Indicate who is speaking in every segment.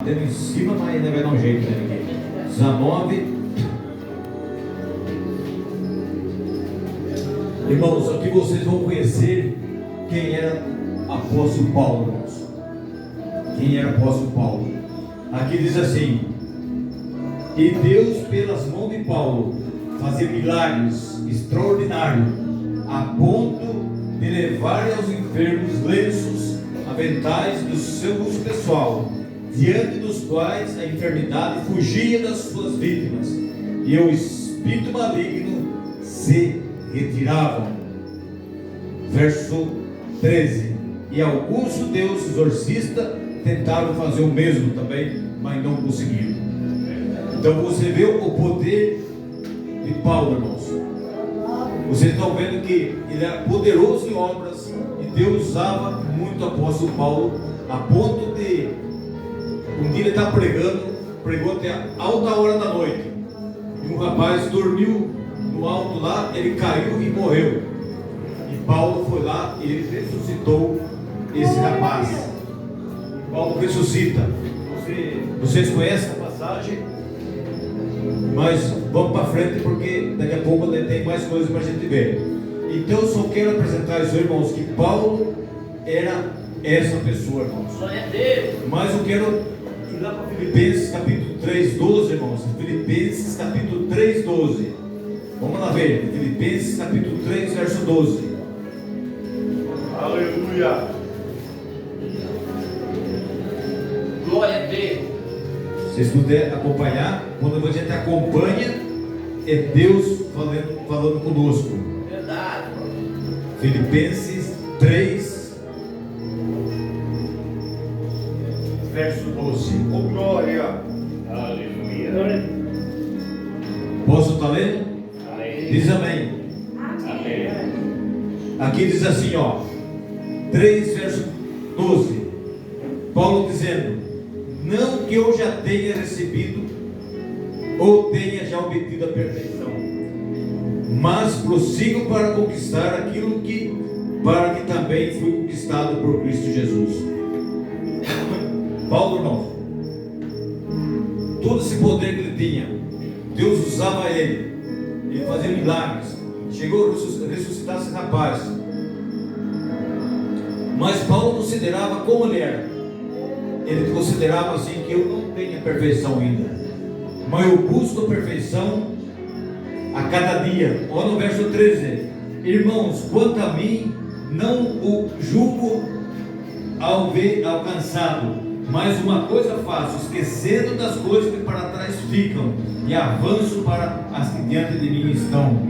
Speaker 1: batendo em cima, mas ainda vai dar um jeito, né? 19. Irmãos, aqui vocês vão conhecer quem era apóstolo Paulo, irmãos. Quem era apóstolo Paulo? Aqui diz assim: e Deus, pelas mãos de Paulo, fazia milagres extraordinários, a ponto de levar aos enfermos lenços, aventais do seu uso pessoal, diante dos quais a enfermidade fugia das suas vítimas, e o espírito maligno se retiravam. Verso 13: e alguns judeus exorcistas tentaram fazer o mesmo também, mas não conseguiram. Então você vê o poder de Paulo, irmãos. Vocês estão vendo que ele era poderoso em obras, e Deus usava muito o apóstolo Paulo, a ponto de um dia ele está pregou até a alta hora da noite, e um rapaz dormiu no alto lá, ele caiu e morreu, e Paulo foi lá e ele ressuscitou esse rapaz. Paulo ressuscita. Vocês conhecem a passagem, mas vamos para frente, porque daqui a pouco tem mais coisas para a gente ver. Então eu só quero apresentar isso, irmãos, que Paulo era essa pessoa, irmãos. Mas eu quero ir lá para Filipenses capítulo 3:12, irmãos. Filipenses capítulo 3:12. Vamos lá ver. Filipenses capítulo 3, verso 12.
Speaker 2: Aleluia. Glória a Deus.
Speaker 1: Se vocês puderem acompanhar, quando a gente acompanha, é Deus falando conosco.
Speaker 2: Verdade.
Speaker 1: Filipenses 3, verso 12.
Speaker 2: Oh, glória. Aleluia.
Speaker 1: Posso estar lendo?
Speaker 2: Amém.
Speaker 1: Diz amém.
Speaker 2: Amém.
Speaker 1: Aqui diz assim, ó, 3, verso 12. Paulo dizendo: não que eu já tenha recebido ou tenha já obtido a perfeição, mas prossigo para conquistar aquilo para que também fui conquistado por Cristo Jesus. Paulo, irmão, todo esse poder que ele tinha, Deus usava ele fazia milagres, chegou a ressuscitar esse rapaz. Mas Paulo considerava como ele era. Ele considerava assim, que eu não tenho a perfeição ainda, mas eu busco a perfeição a cada dia. Olha no verso 13: irmãos, quanto a mim, não o julgo ao ver alcançado, mas uma coisa faço, esquecendo das coisas que para trás ficam, e avanço para as que diante de mim estão.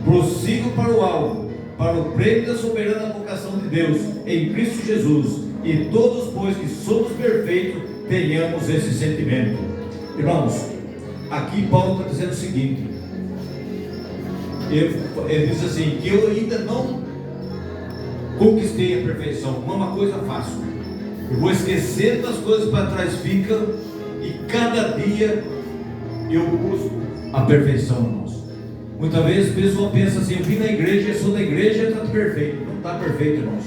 Speaker 1: Prossigo para o alvo, para o prêmio da soberana vocação de Deus em Cristo Jesus. E todos, pois que somos perfeitos, tenhamos esse sentimento. Irmãos, aqui Paulo está dizendo o seguinte: ele diz assim, que eu ainda não conquistei a perfeição, mas uma coisa faço, eu vou esquecendo das coisas para trás ficam, e cada dia eu busco a perfeição, irmãos. Muitas vezes a pessoa pensa assim: eu vim na igreja, eu sou da igreja, está perfeito. Não está perfeito, irmãos.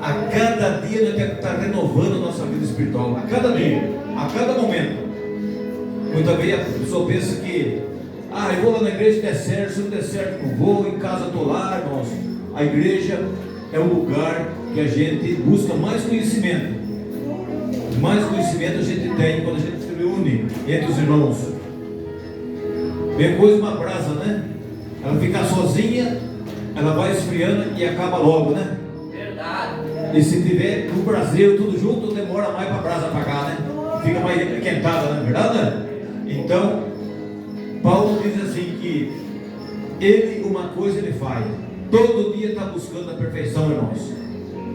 Speaker 1: A cada dia nós temos que estar renovando a nossa vida espiritual, a cada dia, a cada momento. Muitas vezes a pessoa pensa que eu vou lá na igreja, se der certo, se não der certo não vou, em casa estou lá, irmãos. A igreja é o lugar que a gente busca mais conhecimento. Mais conhecimento a gente tem quando a gente se reúne entre os irmãos. Vem coisa uma brasa, né? Ela fica sozinha, ela vai esfriando e acaba logo, né? E se tiver no braseiro tudo junto, demora mais para a brasa apagar, né? Fica mais esquentada, não é verdade? Né? Então, Paulo diz assim que ele, uma coisa ele faz, todo dia está buscando a perfeição, irmãos.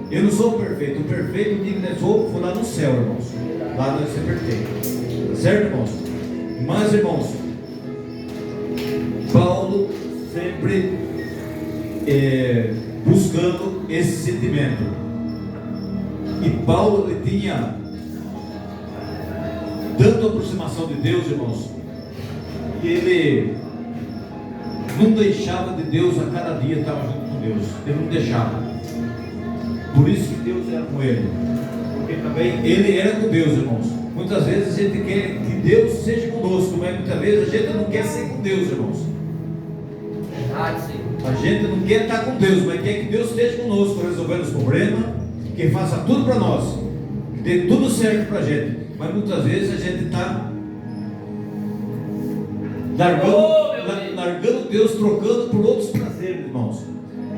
Speaker 1: Eu não sou perfeito, o perfeito digo que sou, vou lá no céu, irmãos. Lá deve ser perfeito, tá certo, irmãos? Mas, irmãos, Paulo sempre buscando esse sentimento. E Paulo, ele tinha tanta aproximação de Deus, irmãos, que ele não deixava de Deus, a cada dia estava junto com Deus. Ele não deixava. Por isso que Deus era com ele, porque também ele era com Deus, irmãos. Muitas vezes a gente quer que Deus seja conosco, mas muitas vezes a gente não quer ser com Deus, irmãos.
Speaker 3: Verdade, Senhor.
Speaker 1: A gente não quer estar com Deus, mas quer que Deus esteja conosco, resolvendo os problemas, que faça tudo para nós, que dê tudo certo para a gente. Mas muitas vezes a gente está largando Deus, trocando por outros prazeres, irmãos.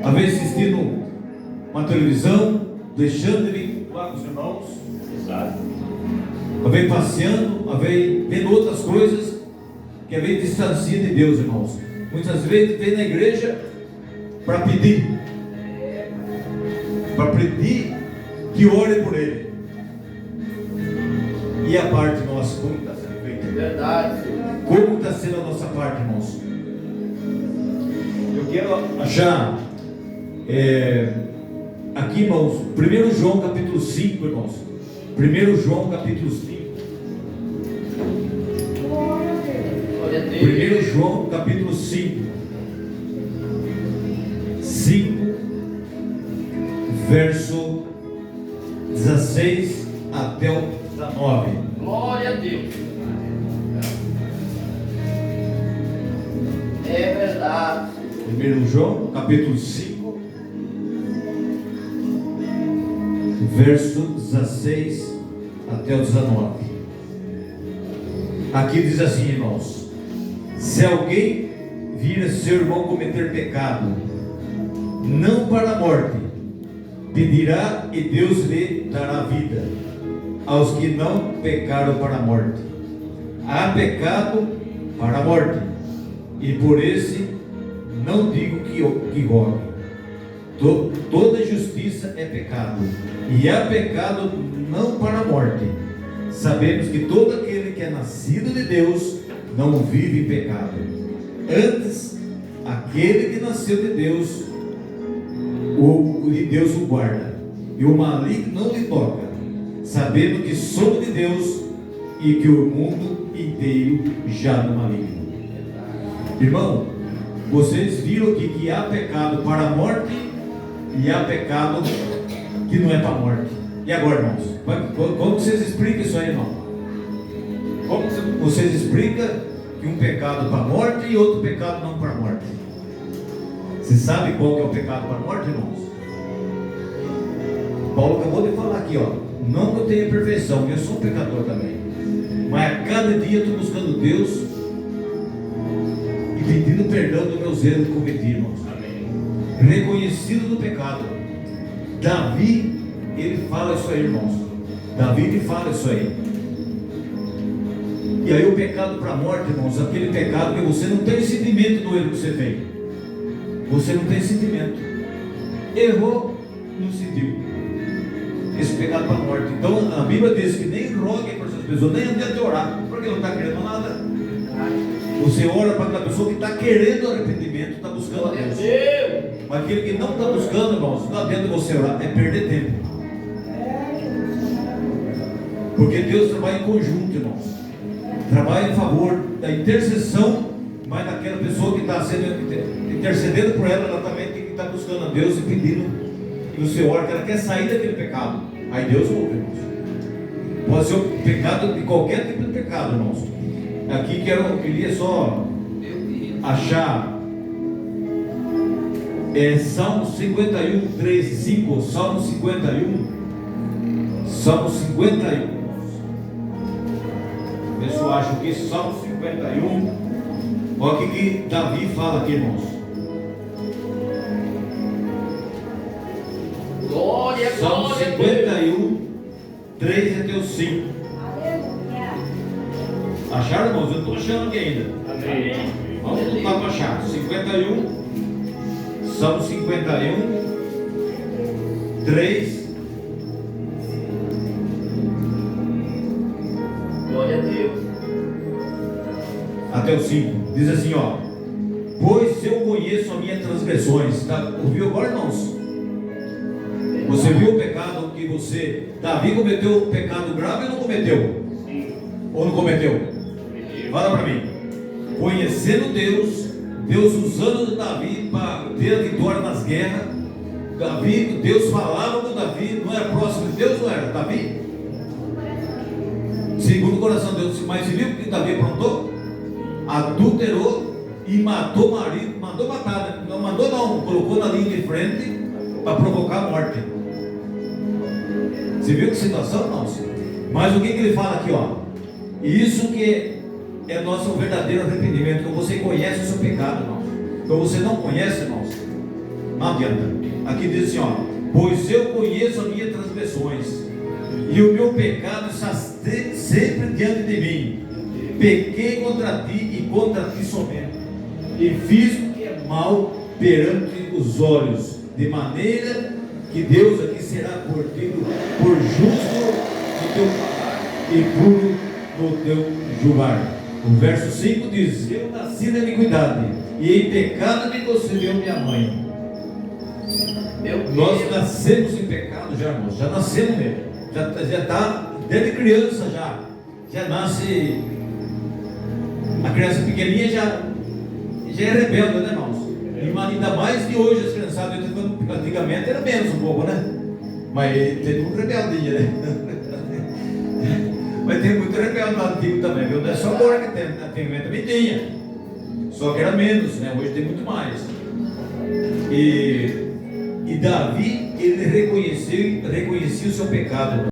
Speaker 1: Às vezes assistindo uma televisão, deixando ele lá com os irmãos, às vezes passeando, às vezes vendo outras coisas, que às vezes distancia de Deus, irmãos. Muitas vezes vem na igreja para pedir que ore por ele. E a parte nossa, como está sendo feita?
Speaker 3: Verdade, Senhor.
Speaker 1: Como está sendo a nossa parte, irmãos? Eu quero achar aqui, irmãos, 1 João capítulo 5, irmãos. 1 João capítulo 5. 1 João capítulo 5, verso 16 até o 19.
Speaker 3: Glória a Deus. É verdade.
Speaker 1: 1 João capítulo 5, verso 16 até o 19. Aqui diz assim, irmãos: se alguém vir a seu irmão cometer pecado, não para a morte, pedirá e Deus lhe dará vida aos que não pecaram para a morte. Há pecado para a morte, e por esse não digo que rogue. Toda justiça é pecado, e há pecado não para a morte. Sabemos que todo aquele que é nascido de Deus não vive em pecado. Antes, aquele que nasceu de Deus, Deus o guarda, e o maligno não lhe toca, sabendo que somos de Deus e que o mundo inteiro já no maligno. Irmão, vocês viram aqui que há pecado para a morte e há pecado que não é para a morte. E agora, irmãos, como vocês explicam isso aí, irmão? Como vocês explicam que um pecado para a morte e outro pecado não para a morte? Você sabe qual que é o pecado para a morte, irmãos? Paulo acabou de falar aqui, ó. Não que eu tenha perfeição, eu sou um pecador também. Mas a cada dia eu estou buscando Deus e pedindo perdão do meu erros que cometi, irmãos. Reconhecido do pecado. Davi, ele fala isso aí, irmãos. Davi, ele fala isso aí. E aí o pecado para a morte, irmãos, aquele pecado que você não tem sentimento do erro que você fez. Você não tem sentimento. Errou, não sentiu. Esse pecado para a morte. Então a Bíblia diz que nem rogue para essas pessoas, nem adianta orar, porque não está querendo nada. Você ora para aquela pessoa que está querendo arrependimento, está buscando a Deus. Mas aquele que não está buscando, irmãos, não adianta você orar, é perder tempo. Porque Deus trabalha em conjunto, irmãos. Trabalha em favor da intercessão, mas daquela pessoa que está sendo intercedendo por ela, ela também tem que estar buscando a Deus e pedindo que você ore, que ela quer sair daquele pecado. Aí Deus ouve, irmãos. Pode ser o pecado de qualquer tipo de pecado, irmãos. Aqui eu queria só achar Salmo 51, 3 e 5. Salmo 51. Salmo 51. Vê se eu acho aqui, Salmo 51. Olha o que Davi fala aqui, irmãos.
Speaker 3: Glória,
Speaker 1: Salmo
Speaker 3: glória,
Speaker 1: 51, 3 até o 5. Acharam, irmãos? Eu não estou achando aqui ainda.
Speaker 2: Amém.
Speaker 1: Vamos lutar para achar. 51, Salmo 51, 3.
Speaker 3: Glória a Deus.
Speaker 1: Até o 5. Diz assim, ó: pois eu conheço as minhas transgressões. Tá? Ouviu agora, irmãos? Você viu o pecado que Davi cometeu pecado grave ou não cometeu?
Speaker 2: Sim.
Speaker 1: Ou não cometeu? Fala para mim. Conhecendo Deus usando Davi para ter a vitória nas guerras. Deus falava com Davi, não era próximo de Deus, não era? Davi? segundo o coração de Deus. Mas você viu o que Davi aprontou? Adulterou e matou o marido, mandou matar, não mandou não, colocou na linha de frente para provocar a morte. Você viu que situação, irmãos? Mas o que ele fala aqui, ó? Isso que é nosso verdadeiro arrependimento, quando você conhece o seu pecado, irmãos. Quando você não conhece, irmãos, não adianta. Aqui diz assim, ó: pois eu conheço as minhas transgressões, e o meu pecado está sempre diante de mim. Pequei contra ti e contra ti somente, e fiz o que é mal perante os olhos, de maneira que Deus aqui será curtido por justo no teu falar e puro no teu julgar. O verso 5 diz: eu nasci na iniquidade, e em pecado me concebeu minha mãe. Nós nascemos em pecado já, irmãos, já nascemos mesmo, já está desde criança, já nasce. A criança pequenininha já é rebelde, né, irmãos? E ainda mais que hoje as criançadas, antigamente era menos um pouco, né? Mas tem muito rebeldia, né? Mas tem muito rebelde no antigo também, viu? Não é só agora que tem, antigamente também tinha, só que era menos, né? Hoje tem muito mais. E Davi, ele reconhecia o seu pecado, irmão.